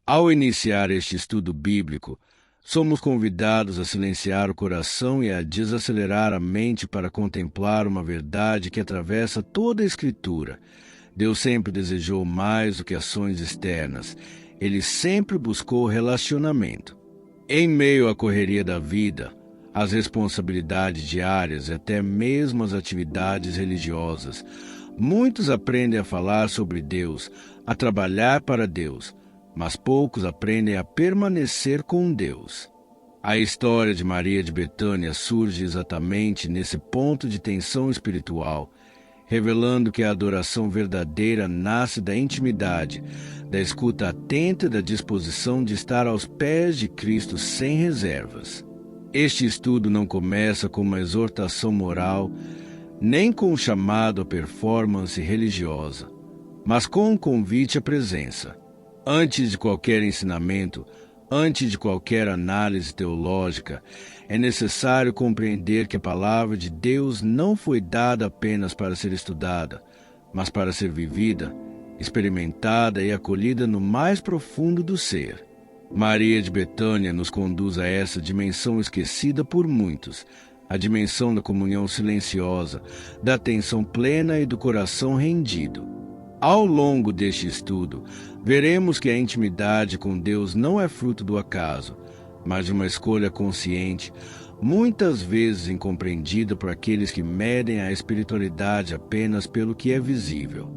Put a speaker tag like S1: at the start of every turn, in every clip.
S1: Ao iniciar este estudo bíblico, somos convidados a silenciar o coração e a desacelerar a mente para contemplar uma verdade que atravessa toda a Escritura. Deus sempre desejou mais do que ações externas. Ele sempre buscou relacionamento. Em meio à correria da vida, às responsabilidades diárias e até mesmo às atividades religiosas, muitos aprendem a falar sobre Deus, a trabalhar para Deus, mas poucos aprendem a permanecer com Deus. A história de Maria de Betânia surge exatamente nesse ponto de tensão espiritual, revelando que a adoração verdadeira nasce da intimidade, da escuta atenta e da disposição de estar aos pés de Cristo sem reservas. Este estudo não começa com uma exortação moral, nem com um chamado à performance religiosa, mas com um convite à presença. Antes de qualquer ensinamento, antes de qualquer análise teológica, é necessário compreender que a palavra de Deus não foi dada apenas para ser estudada, mas para ser vivida, experimentada e acolhida no mais profundo do ser. Maria de Betânia nos conduz a essa dimensão esquecida por muitos, a dimensão da comunhão silenciosa, da atenção plena e do coração rendido. Ao longo deste estudo, veremos que a intimidade com Deus não é fruto do acaso, mas de uma escolha consciente, muitas vezes incompreendida por aqueles que medem a espiritualidade apenas pelo que é visível.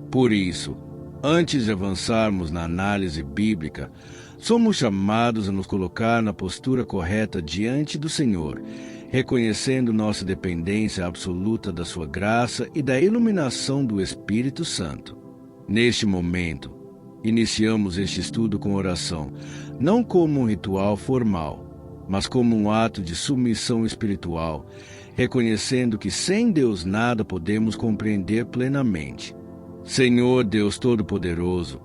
S1: Por isso, antes de avançarmos na análise bíblica, somos chamados a nos colocar na postura correta diante do Senhor, reconhecendo nossa dependência absoluta da sua graça e da iluminação do Espírito Santo. Neste momento, iniciamos este estudo com oração, não como um ritual formal, mas como um ato de submissão espiritual, reconhecendo que sem Deus nada podemos compreender plenamente. Senhor Deus Todo-Poderoso,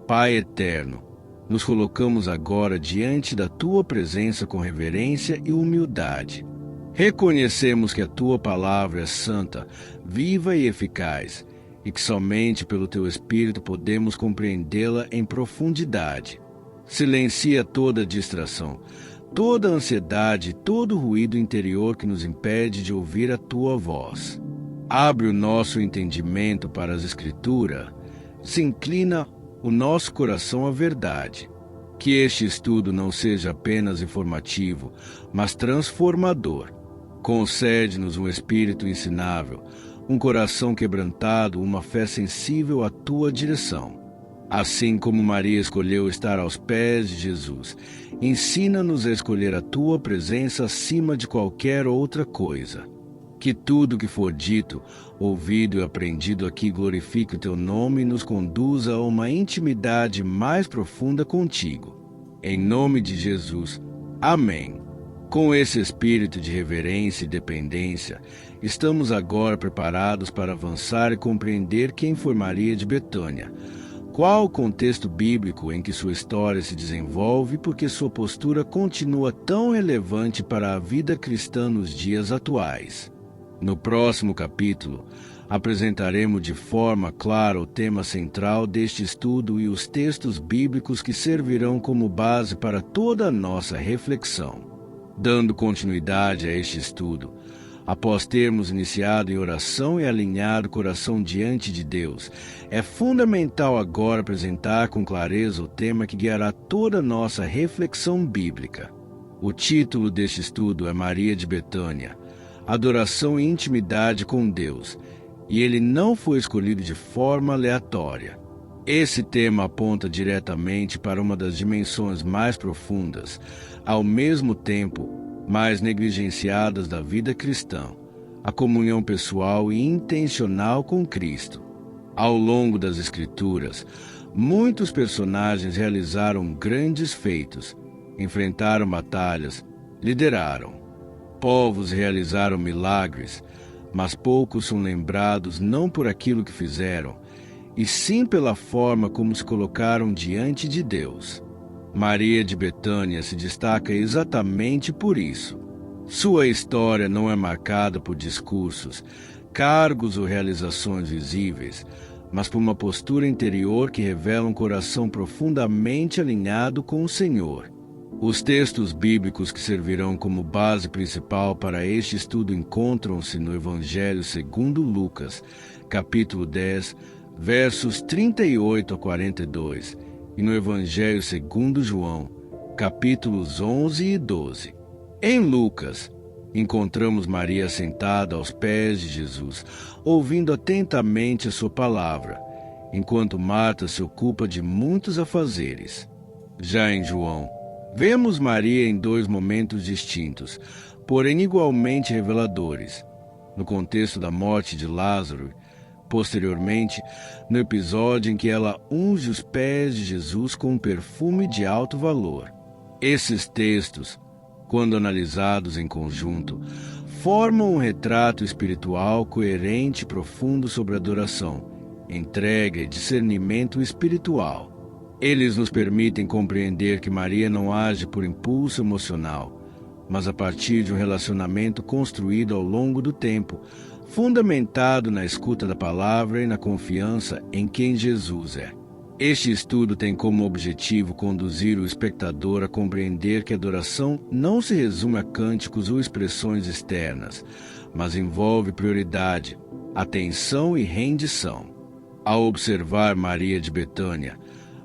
S1: Pai Eterno, nos colocamos agora diante da Tua presença com reverência e humildade. Reconhecemos que a Tua palavra é santa, viva e eficaz, e que somente pelo Teu Espírito podemos compreendê-la em profundidade. Silencia toda distração, toda ansiedade e todo ruído interior que nos impede de ouvir a Tua voz. Abre o nosso entendimento para as Escrituras, se inclina o nosso coração à verdade. Que este estudo não seja apenas informativo, mas transformador. Concede-nos um espírito ensinável, um coração quebrantado, uma fé sensível à Tua direção. Assim como Maria escolheu estar aos pés de Jesus, ensina-nos a escolher a Tua presença acima de qualquer outra coisa. Que tudo que for dito, ouvido e aprendido aqui glorifique o Teu nome e nos conduza a uma intimidade mais profunda contigo. Em nome de Jesus. Amém. Com esse espírito de reverência e dependência, estamos agora preparados para avançar e compreender quem foi Maria de Betânia, qual o contexto bíblico em que sua história se desenvolve e por que sua postura continua tão relevante para a vida cristã nos dias atuais. No próximo capítulo, apresentaremos de forma clara o tema central deste estudo e os textos bíblicos que servirão como base para toda a nossa reflexão. Dando continuidade a este estudo, após termos iniciado em oração e alinhado o coração diante de Deus, é fundamental agora apresentar com clareza o tema que guiará toda a nossa reflexão bíblica. O título deste estudo é Maria de Betânia, Adoração e Intimidade com Deus, e ele não foi escolhido de forma aleatória. Esse tema aponta diretamente para uma das dimensões mais profundas, ao mesmo tempo mais negligenciadas da vida cristã, a comunhão pessoal e intencional com Cristo. Ao longo das Escrituras, muitos personagens realizaram grandes feitos, enfrentaram batalhas, lideraram. Povos realizaram milagres, mas poucos são lembrados não por aquilo que fizeram, e sim pela forma como se colocaram diante de Deus. Maria de Betânia se destaca exatamente por isso. Sua história não é marcada por discursos, cargos ou realizações visíveis, mas por uma postura interior que revela um coração profundamente alinhado com o Senhor. Os textos bíblicos que servirão como base principal para este estudo encontram-se no Evangelho segundo Lucas, capítulo 10, versos 38 a 42, e no Evangelho segundo João, capítulos 11 e 12. Em Lucas, encontramos Maria sentada aos pés de Jesus, ouvindo atentamente a sua palavra, enquanto Marta se ocupa de muitos afazeres. Já em João, vemos Maria em dois momentos distintos, porém igualmente reveladores. No contexto da morte de Lázaro, posteriormente, no episódio em que ela unge os pés de Jesus com um perfume de alto valor. Esses textos, quando analisados em conjunto, formam um retrato espiritual coerente e profundo sobre a adoração, entrega e discernimento espiritual. Eles nos permitem compreender que Maria não age por impulso emocional, mas a partir de um relacionamento construído ao longo do tempo, fundamentado na escuta da palavra e na confiança em quem Jesus é. Este estudo tem como objetivo conduzir o espectador a compreender que a adoração não se resume a cânticos ou expressões externas, mas envolve prioridade, atenção e rendição. Ao observar Maria de Betânia,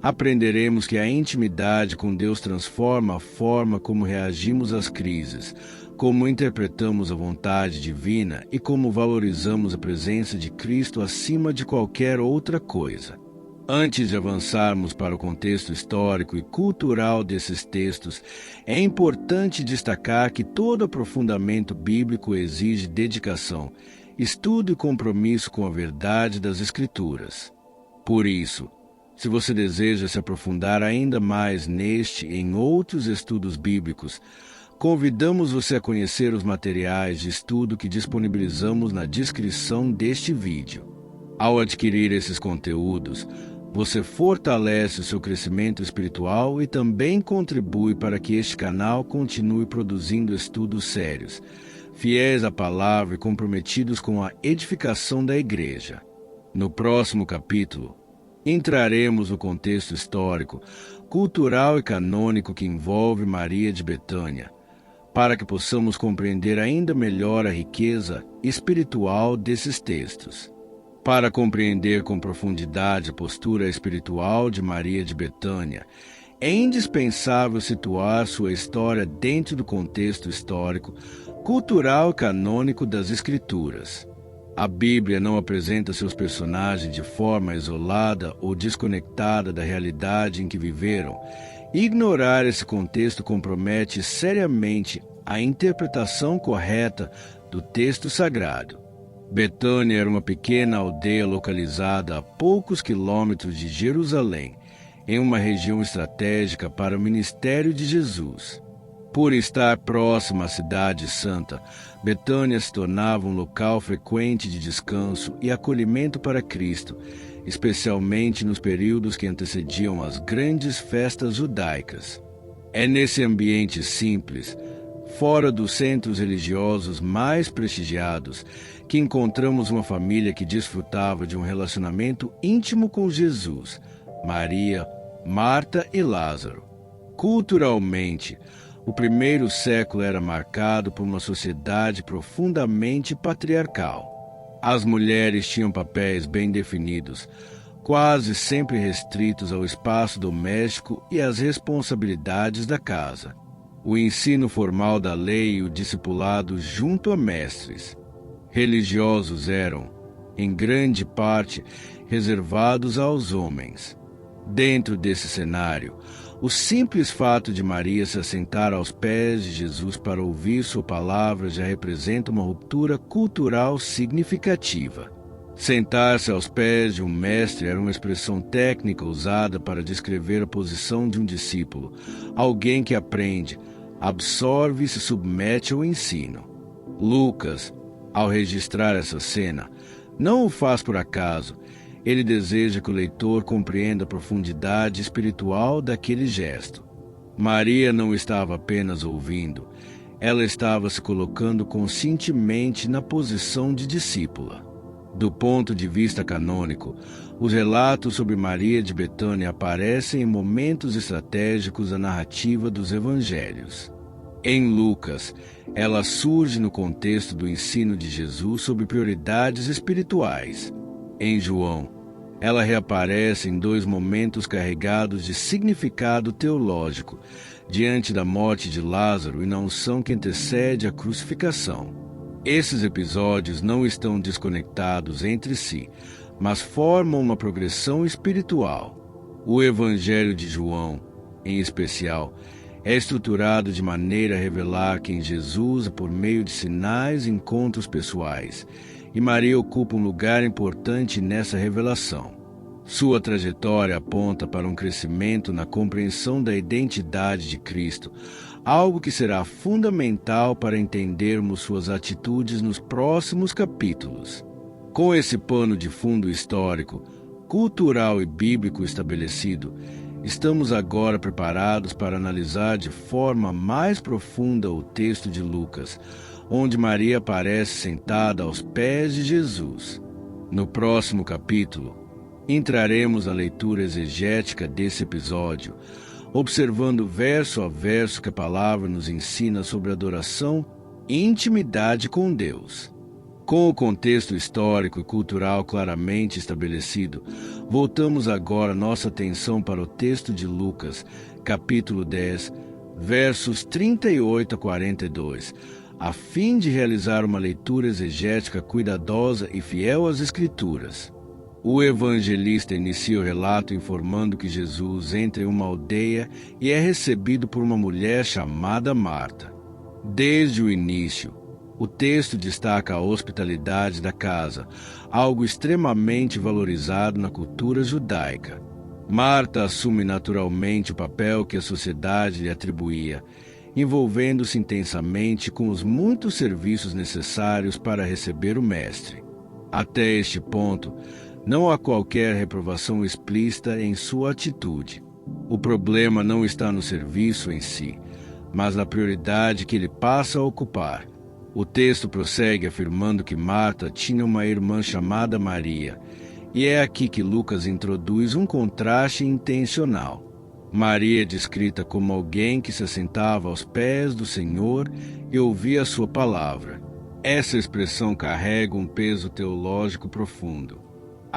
S1: aprenderemos que a intimidade com Deus transforma a forma como reagimos às crises, como interpretamos a vontade divina e como valorizamos a presença de Cristo acima de qualquer outra coisa. Antes de avançarmos para o contexto histórico e cultural desses textos, é importante destacar que todo aprofundamento bíblico exige dedicação, estudo e compromisso com a verdade das Escrituras. Por isso, se você deseja se aprofundar ainda mais neste e em outros estudos bíblicos, convidamos você a conhecer os materiais de estudo que disponibilizamos na descrição deste vídeo. Ao adquirir esses conteúdos, você fortalece o seu crescimento espiritual e também contribui para que este canal continue produzindo estudos sérios, fiéis à palavra e comprometidos com a edificação da igreja. No próximo capítulo, entraremos no contexto histórico, cultural e canônico que envolve Maria de Betânia, para que possamos compreender ainda melhor a riqueza espiritual desses textos. Para compreender com profundidade a postura espiritual de Maria de Betânia, é indispensável situar sua história dentro do contexto histórico, cultural e canônico das Escrituras. A Bíblia não apresenta seus personagens de forma isolada ou desconectada da realidade em que viveram. Ignorar esse contexto compromete seriamente a interpretação correta do texto sagrado. Betânia era uma pequena aldeia localizada a poucos quilômetros de Jerusalém, em uma região estratégica para o ministério de Jesus. Por estar próxima à Cidade Santa, Betânia se tornava um local frequente de descanso e acolhimento para Cristo, especialmente nos períodos que antecediam as grandes festas judaicas. É nesse ambiente simples, fora dos centros religiosos mais prestigiados, que encontramos uma família que desfrutava de um relacionamento íntimo com Jesus, Maria, Marta e Lázaro. Culturalmente, o primeiro século era marcado por uma sociedade profundamente patriarcal. As mulheres tinham papéis bem definidos, quase sempre restritos ao espaço doméstico e às responsabilidades da casa. O ensino formal da lei e o discipulado junto a mestres religiosos eram, em grande parte, reservados aos homens. Dentro desse cenário, o simples fato de Maria se assentar aos pés de Jesus para ouvir sua palavra já representa uma ruptura cultural significativa. Sentar-se aos pés de um mestre era uma expressão técnica usada para descrever a posição de um discípulo, alguém que aprende, absorve e se submete ao ensino. Lucas, ao registrar essa cena, não o faz por acaso. Ele deseja que o leitor compreenda a profundidade espiritual daquele gesto. Maria não estava apenas ouvindo, ela estava se colocando conscientemente na posição de discípula. Do ponto de vista canônico, os relatos sobre Maria de Betânia aparecem em momentos estratégicos da narrativa dos evangelhos. Em Lucas, ela surge no contexto do ensino de Jesus sobre prioridades espirituais. Em João, ela reaparece em dois momentos carregados de significado teológico, diante da morte de Lázaro e na unção que antecede a crucificação. Esses episódios não estão desconectados entre si, mas formam uma progressão espiritual. O Evangelho de João, em especial, é estruturado de maneira a revelar quem Jesus é por meio de sinais e encontros pessoais, e Maria ocupa um lugar importante nessa revelação. Sua trajetória aponta para um crescimento na compreensão da identidade de Cristo, algo que será fundamental para entendermos suas atitudes nos próximos capítulos. Com esse pano de fundo histórico, cultural e bíblico estabelecido, estamos agora preparados para analisar de forma mais profunda o texto de Lucas, onde Maria aparece sentada aos pés de Jesus. No próximo capítulo, entraremos na leitura exegética desse episódio, observando verso a verso que a palavra nos ensina sobre adoração e intimidade com Deus. Com o contexto histórico e cultural claramente estabelecido, voltamos agora nossa atenção para o texto de Lucas, capítulo 10, versos 38 a 42, a fim de realizar uma leitura exegética cuidadosa e fiel às Escrituras. O evangelista inicia o relato informando que Jesus entra em uma aldeia e é recebido por uma mulher chamada Marta. Desde o início, o texto destaca a hospitalidade da casa, algo extremamente valorizado na cultura judaica. Marta assume naturalmente o papel que a sociedade lhe atribuía, envolvendo-se intensamente com os muitos serviços necessários para receber o Mestre. Até este ponto, não há qualquer reprovação explícita em sua atitude. O problema não está no serviço em si, mas na prioridade que ele passa a ocupar. O texto prossegue afirmando que Marta tinha uma irmã chamada Maria, e é aqui que Lucas introduz um contraste intencional. Maria é descrita como alguém que se assentava aos pés do Senhor e ouvia a sua palavra. Essa expressão carrega um peso teológico profundo.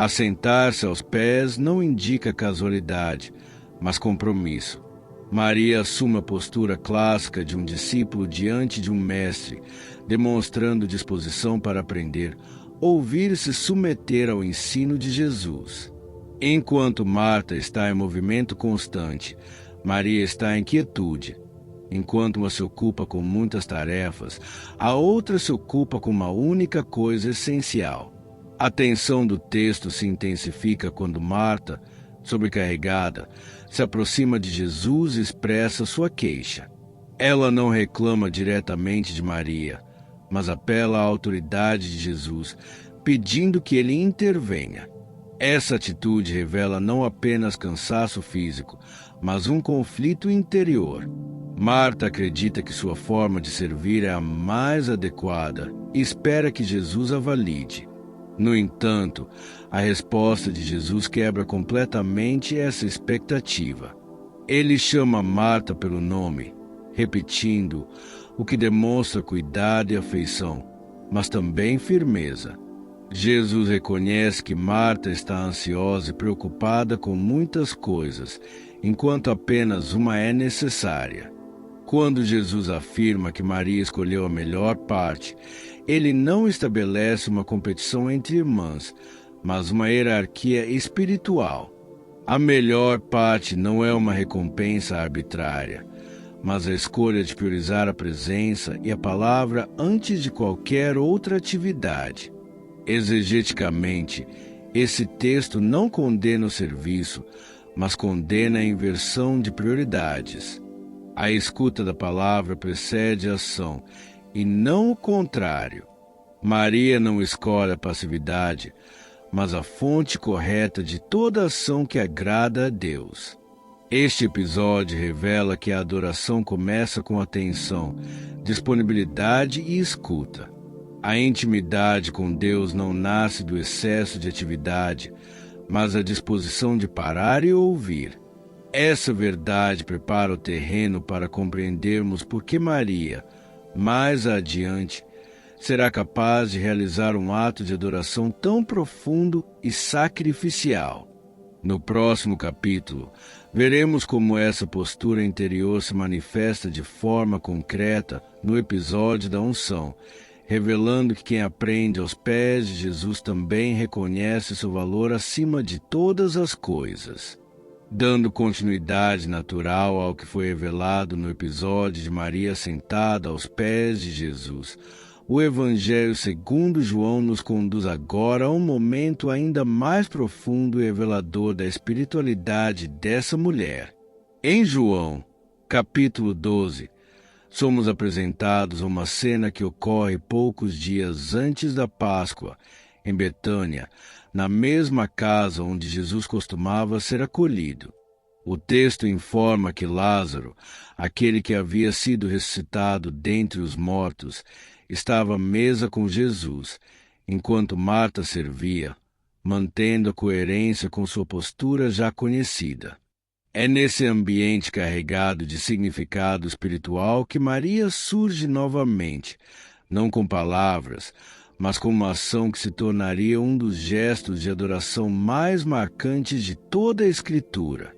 S1: Assentar-se aos pés não indica casualidade, mas compromisso. Maria assume a postura clássica de um discípulo diante de um mestre, demonstrando disposição para aprender, ouvir e se submeter ao ensino de Jesus. Enquanto Marta está em movimento constante, Maria está em quietude. Enquanto uma se ocupa com muitas tarefas, a outra se ocupa com uma única coisa essencial. A tensão do texto se intensifica quando Marta, sobrecarregada, se aproxima de Jesus e expressa sua queixa. Ela não reclama diretamente de Maria, mas apela à autoridade de Jesus, pedindo que ele intervenha. Essa atitude revela não apenas cansaço físico, mas um conflito interior. Marta acredita que sua forma de servir é a mais adequada e espera que Jesus a valide. No entanto, a resposta de Jesus quebra completamente essa expectativa. Ele chama Marta pelo nome, repetindo, o que demonstra cuidado e afeição, mas também firmeza. Jesus reconhece que Marta está ansiosa e preocupada com muitas coisas, enquanto apenas uma é necessária. Quando Jesus afirma que Maria escolheu a melhor parte, ele não estabelece uma competição entre irmãs, mas uma hierarquia espiritual. A melhor parte não é uma recompensa arbitrária, mas a escolha de priorizar a presença e a palavra antes de qualquer outra atividade. Exegeticamente, esse texto não condena o serviço, mas condena a inversão de prioridades. A escuta da palavra precede a ação, e não o contrário. Maria não escolhe a passividade, mas a fonte correta de toda ação que agrada a Deus. Este episódio revela que a adoração começa com atenção, disponibilidade e escuta. A intimidade com Deus não nasce do excesso de atividade, mas a disposição de parar e ouvir. Essa verdade prepara o terreno para compreendermos por que Maria, mais adiante, será capaz de realizar um ato de adoração tão profundo e sacrificial. No próximo capítulo, veremos como essa postura interior se manifesta de forma concreta no episódio da unção, revelando que quem aprende aos pés de Jesus também reconhece seu valor acima de todas as coisas. Dando continuidade natural ao que foi revelado no episódio de Maria sentada aos pés de Jesus, o Evangelho segundo João nos conduz agora a um momento ainda mais profundo e revelador da espiritualidade dessa mulher. Em João, capítulo 12, somos apresentados a uma cena que ocorre poucos dias antes da Páscoa, em Betânia, na mesma casa onde Jesus costumava ser acolhido. O texto informa que Lázaro, aquele que havia sido ressuscitado dentre os mortos, estava à mesa com Jesus, enquanto Marta servia, mantendo a coerência com sua postura já conhecida. É nesse ambiente carregado de significado espiritual que Maria surge novamente, não com palavras, mas com uma ação que se tornaria um dos gestos de adoração mais marcantes de toda a Escritura.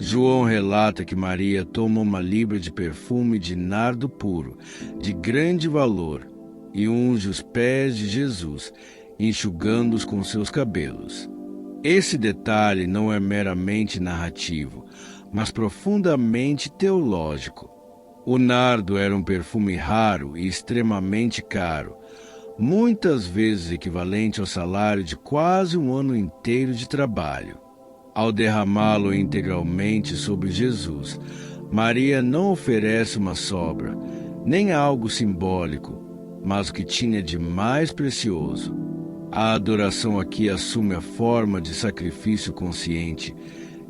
S1: João relata que Maria toma uma libra de perfume de nardo puro, de grande valor, e unge os pés de Jesus, enxugando-os com seus cabelos. Esse detalhe não é meramente narrativo, mas profundamente teológico. O nardo era um perfume raro e extremamente caro, muitas vezes equivalente ao salário de quase um ano inteiro de trabalho. Ao derramá-lo integralmente sobre Jesus, Maria não oferece uma sobra, nem algo simbólico, mas o que tinha de mais precioso. A adoração aqui assume a forma de sacrifício consciente,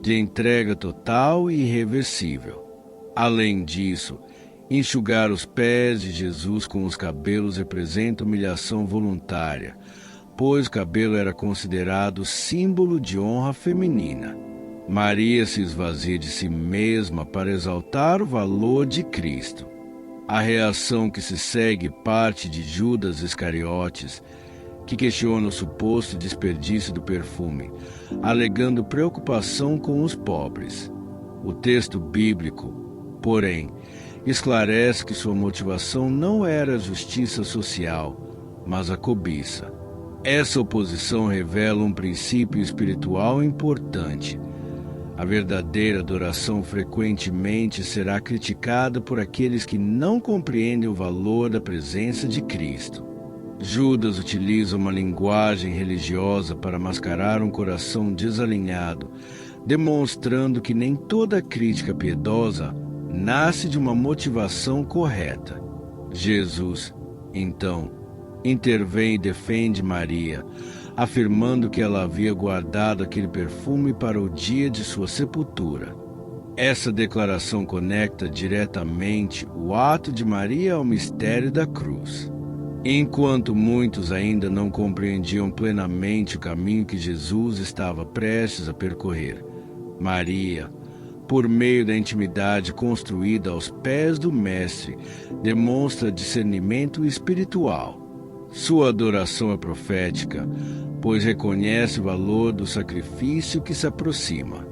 S1: de entrega total e irreversível. Além disso, enxugar os pés de Jesus com os cabelos representa humilhação voluntária, pois o cabelo era considerado símbolo de honra feminina. Maria se esvazia de si mesma para exaltar o valor de Cristo. A reação que se segue parte de Judas Iscariotes, que questiona o suposto desperdício do perfume, alegando preocupação com os pobres. O texto bíblico, porém, esclarece que sua motivação não era a justiça social, mas a cobiça. Essa oposição revela um princípio espiritual importante. A verdadeira adoração frequentemente será criticada por aqueles que não compreendem o valor da presença de Cristo. Judas utiliza uma linguagem religiosa para mascarar um coração desalinhado, demonstrando que nem toda crítica piedosa nasce de uma motivação correta. Jesus, então, intervém e defende Maria, afirmando que ela havia guardado aquele perfume para o dia de sua sepultura. Essa declaração conecta diretamente o ato de Maria ao mistério da cruz. Enquanto muitos ainda não compreendiam plenamente o caminho que Jesus estava prestes a percorrer, Maria, por meio da intimidade construída aos pés do Mestre, demonstra discernimento espiritual. Sua adoração é profética, pois reconhece o valor do sacrifício que se aproxima.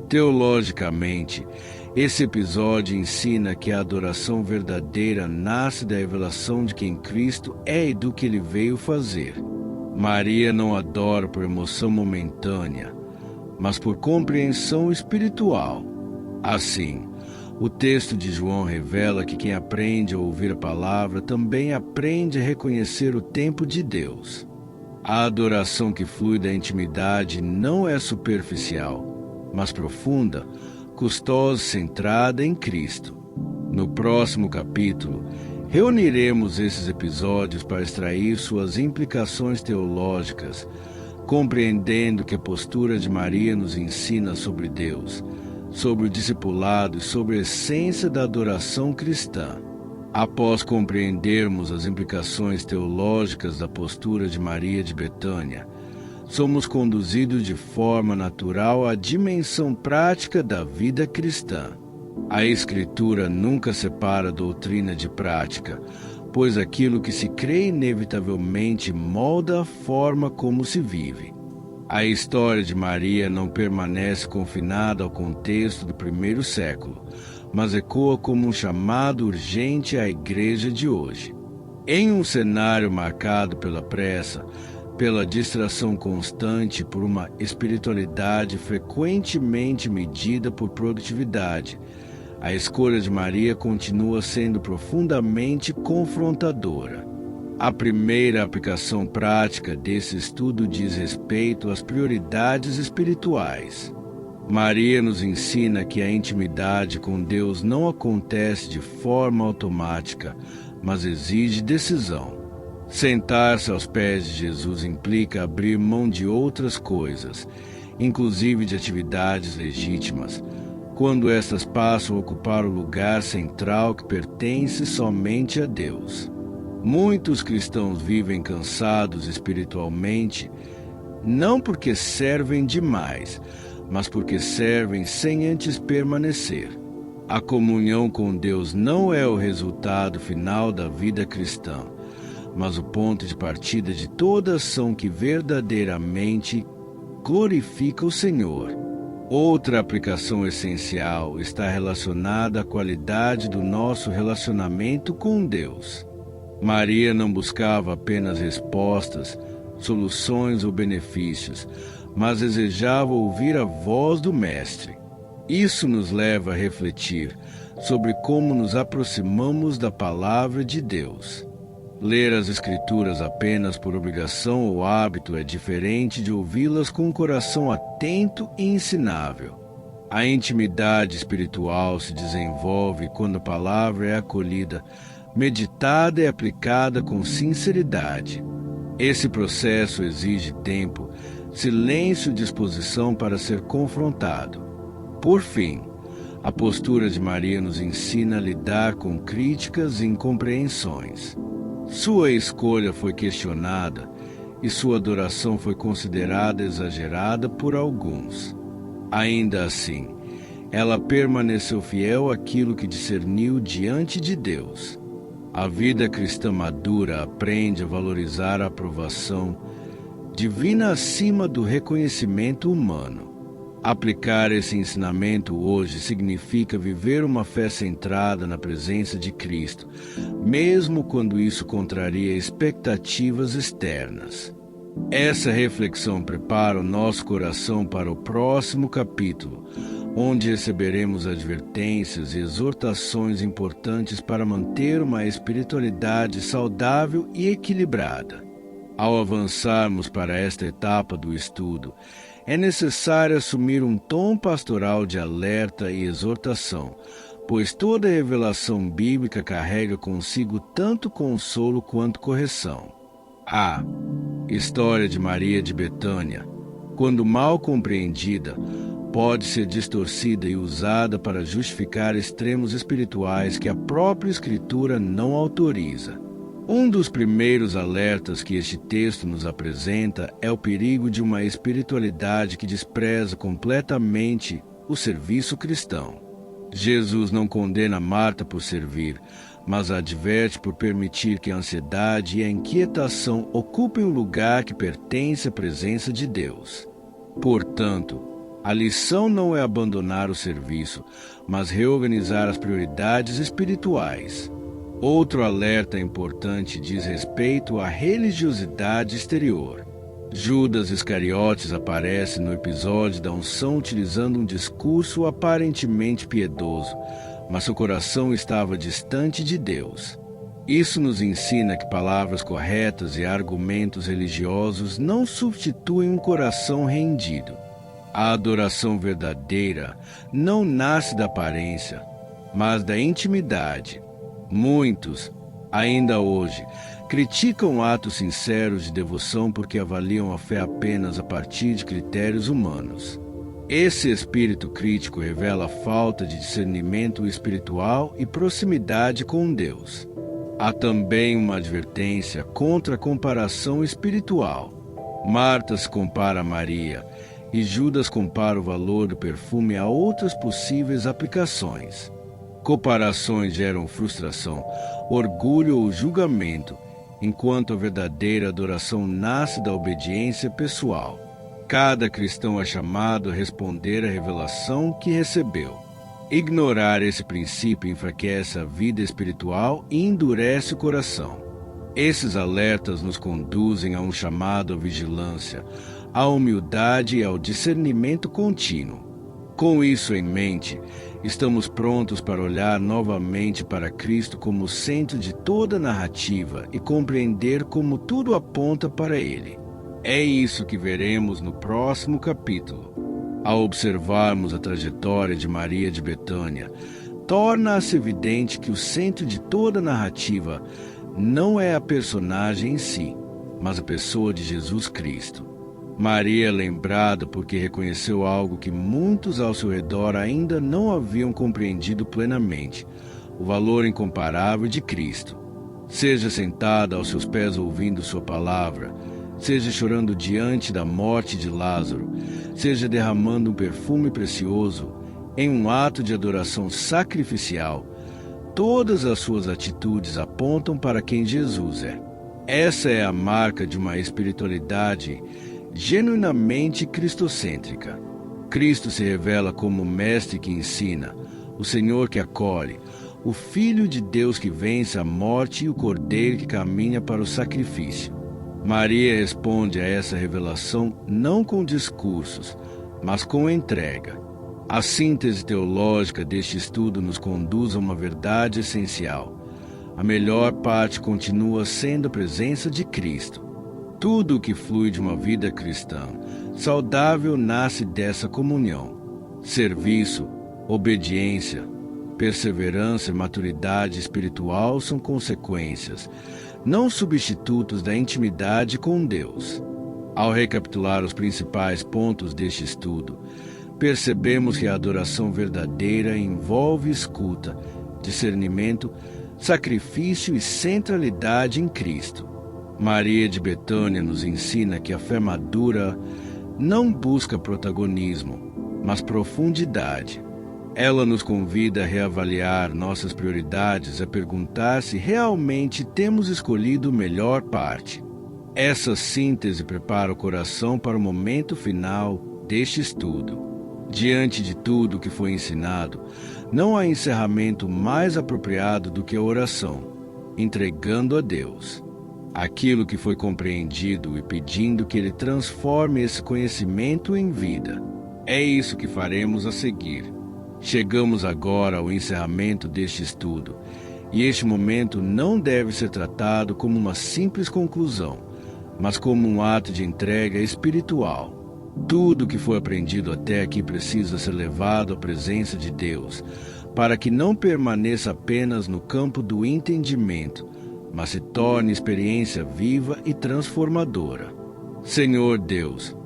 S1: Teologicamente, esse episódio ensina que a adoração verdadeira nasce da revelação de quem Cristo é e do que ele veio fazer. Maria não adora por emoção momentânea, mas por compreensão espiritual. Assim, o texto de João revela que quem aprende a ouvir a palavra também aprende a reconhecer o tempo de Deus. A adoração que flui da intimidade não é superficial, mas profunda, custosa e centrada em Cristo. No próximo capítulo, reuniremos esses episódios para extrair suas implicações teológicas, compreendendo que a postura de Maria nos ensina sobre Deus, sobre o discipulado e sobre a essência da adoração cristã. Após compreendermos as implicações teológicas da postura de Maria de Betânia, somos conduzidos de forma natural à dimensão prática da vida cristã. A Escritura nunca separa doutrina de prática, pois aquilo que se crê inevitavelmente molda a forma como se vive. A história de Maria não permanece confinada ao contexto do primeiro século, mas ecoa como um chamado urgente à igreja de hoje. Em um cenário marcado pela pressa, pela distração constante, por uma espiritualidade frequentemente medida por produtividade, a escolha de Maria continua sendo profundamente confrontadora. A primeira aplicação prática desse estudo diz respeito às prioridades espirituais. Maria nos ensina que a intimidade com Deus não acontece de forma automática, mas exige decisão. Sentar-se aos pés de Jesus implica abrir mão de outras coisas, inclusive de atividades legítimas, quando estas passam a ocupar o lugar central que pertence somente a Deus. Muitos cristãos vivem cansados espiritualmente, não porque servem demais, mas porque servem sem antes permanecer. A comunhão com Deus não é o resultado final da vida cristã, mas o ponto de partida de toda ação que verdadeiramente glorifica o Senhor. Outra aplicação essencial está relacionada à qualidade do nosso relacionamento com Deus. Maria não buscava apenas respostas, soluções ou benefícios, mas desejava ouvir a voz do Mestre. Isso nos leva a refletir sobre como nos aproximamos da palavra de Deus. Ler as Escrituras apenas por obrigação ou hábito é diferente de ouvi-las com um coração atento e ensinável. A intimidade espiritual se desenvolve quando a palavra é acolhida, meditada e aplicada com sinceridade. Esse processo exige tempo, silêncio e disposição para ser confrontado. Por fim, a postura de Maria nos ensina a lidar com críticas e incompreensões. Sua escolha foi questionada e sua adoração foi considerada exagerada por alguns. Ainda assim, ela permaneceu fiel àquilo que discerniu diante de Deus. A vida cristã madura aprende a valorizar a aprovação divina acima do reconhecimento humano. Aplicar esse ensinamento hoje significa viver uma fé centrada na presença de Cristo, mesmo quando isso contraria expectativas externas. Essa reflexão prepara o nosso coração para o próximo capítulo, onde receberemos advertências e exortações importantes para manter uma espiritualidade saudável e equilibrada. Ao avançarmos para esta etapa do estudo, é necessário assumir um tom pastoral de alerta e exortação, pois toda revelação bíblica carrega consigo tanto consolo quanto correção. A história de Maria de Betânia, quando mal compreendida, pode ser distorcida e usada para justificar extremos espirituais que a própria Escritura não autoriza. Um dos primeiros alertas que este texto nos apresenta é o perigo de uma espiritualidade que despreza completamente o serviço cristão. Jesus não condena Marta por servir, mas a adverte por permitir que a ansiedade e a inquietação ocupem o lugar que pertence à presença de Deus. Portanto, a lição não é abandonar o serviço, mas reorganizar as prioridades espirituais. Outro alerta importante diz respeito à religiosidade exterior. Judas Iscariotes aparece no episódio da unção utilizando um discurso aparentemente piedoso, mas seu coração estava distante de Deus. Isso nos ensina que palavras corretas e argumentos religiosos não substituem um coração rendido. A adoração verdadeira não nasce da aparência, mas da intimidade. Muitos, ainda hoje, criticam atos sinceros de devoção porque avaliam a fé apenas a partir de critérios humanos. Esse espírito crítico revela a falta de discernimento espiritual e proximidade com Deus. Há também uma advertência contra a comparação espiritual. Marta se compara a Maria e Judas compara o valor do perfume a outras possíveis aplicações. Comparações geram frustração, orgulho ou julgamento, enquanto a verdadeira adoração nasce da obediência pessoal. Cada cristão é chamado a responder à revelação que recebeu. Ignorar esse princípio enfraquece a vida espiritual e endurece o coração. Esses alertas nos conduzem a um chamado à vigilância, à humildade e ao discernimento contínuo. Com isso em mente, estamos prontos para olhar novamente para Cristo como o centro de toda a narrativa e compreender como tudo aponta para Ele. É isso que veremos no próximo capítulo. Ao observarmos a trajetória de Maria de Betânia, torna-se evidente que o centro de toda a narrativa não é a personagem em si, mas a pessoa de Jesus Cristo. Maria é lembrada porque reconheceu algo que muitos ao seu redor ainda não haviam compreendido plenamente: o valor incomparável de Cristo. Seja sentada aos seus pés ouvindo sua palavra, seja chorando diante da morte de Lázaro, seja derramando um perfume precioso em um ato de adoração sacrificial, todas as suas atitudes apontam para quem Jesus é. Essa é a marca de uma espiritualidade genuinamente cristocêntrica. Cristo se revela como o mestre que ensina, o Senhor que acolhe, o Filho de Deus que vence a morte e o Cordeiro que caminha para o sacrifício. Maria responde a essa revelação não com discursos, mas com entrega. A síntese teológica deste estudo nos conduz a uma verdade essencial. A melhor parte continua sendo a presença de Cristo. Tudo o que flui de uma vida cristã saudável nasce dessa comunhão. Serviço, obediência, perseverança e maturidade espiritual são consequências, não substitutos da intimidade com Deus. Ao recapitular os principais pontos deste estudo, percebemos que a adoração verdadeira envolve escuta, discernimento, sacrifício e centralidade em Cristo. Maria de Betânia nos ensina que a fé madura não busca protagonismo, mas profundidade. Ela nos convida a reavaliar nossas prioridades, a perguntar se realmente temos escolhido a melhor parte. Essa síntese prepara o coração para o momento final deste estudo. Diante de tudo o que foi ensinado, não há encerramento mais apropriado do que a oração, entregando a Deus aquilo que foi compreendido e pedindo que Ele transforme esse conhecimento em vida. É isso que faremos a seguir. Chegamos agora ao encerramento deste estudo, e este momento não deve ser tratado como uma simples conclusão, mas como um ato de entrega espiritual. Tudo que foi aprendido até aqui precisa ser levado à presença de Deus, para que não permaneça apenas no campo do entendimento, mas se torne experiência viva e transformadora. Senhor Deus,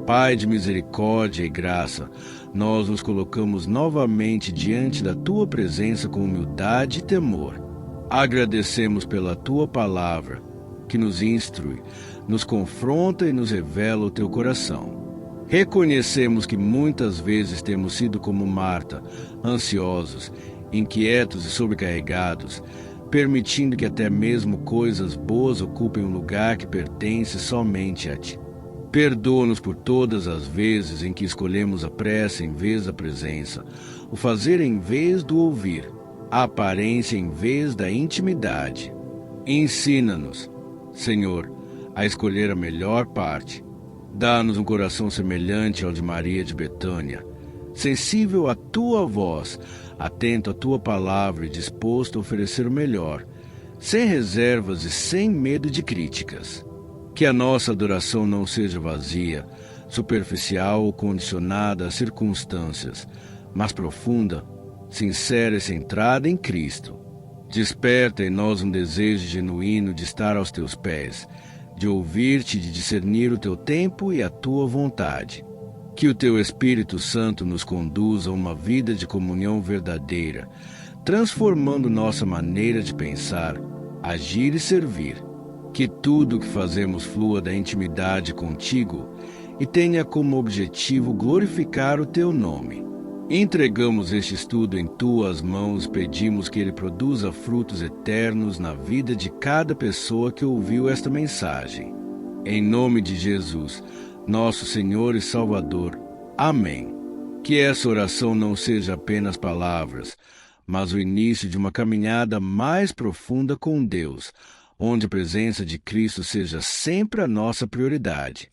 S1: Pai de misericórdia e graça, nós nos colocamos novamente diante da Tua presença com humildade e temor. Agradecemos pela Tua palavra, que nos instrui, nos confronta e nos revela o Teu coração. Reconhecemos que muitas vezes temos sido como Marta, ansiosos, inquietos e sobrecarregados, permitindo que até mesmo coisas boas ocupem um lugar que pertence somente a Ti. Perdoa-nos por todas as vezes em que escolhemos a pressa em vez da presença, o fazer em vez do ouvir, a aparência em vez da intimidade. Ensina-nos, Senhor, a escolher a melhor parte. Dá-nos um coração semelhante ao de Maria de Betânia, sensível à Tua voz, atento à Tua palavra e disposto a oferecer o melhor, sem reservas e sem medo de críticas. Que a nossa adoração não seja vazia, superficial ou condicionada às circunstâncias, mas profunda, sincera e centrada em Cristo. Desperta em nós um desejo genuíno de estar aos Teus pés, de ouvir-te e de discernir o Teu tempo e a Tua vontade. Que o Teu Espírito Santo nos conduza a uma vida de comunhão verdadeira, transformando nossa maneira de pensar, agir e servir. Que tudo o que fazemos flua da intimidade contigo e tenha como objetivo glorificar o Teu nome. Entregamos este estudo em Tuas mãos e pedimos que ele produza frutos eternos na vida de cada pessoa que ouviu esta mensagem. Em nome de Jesus, nosso Senhor e Salvador. Amém. Que essa oração não seja apenas palavras, mas o início de uma caminhada mais profunda com Deus, onde a presença de Cristo seja sempre a nossa prioridade.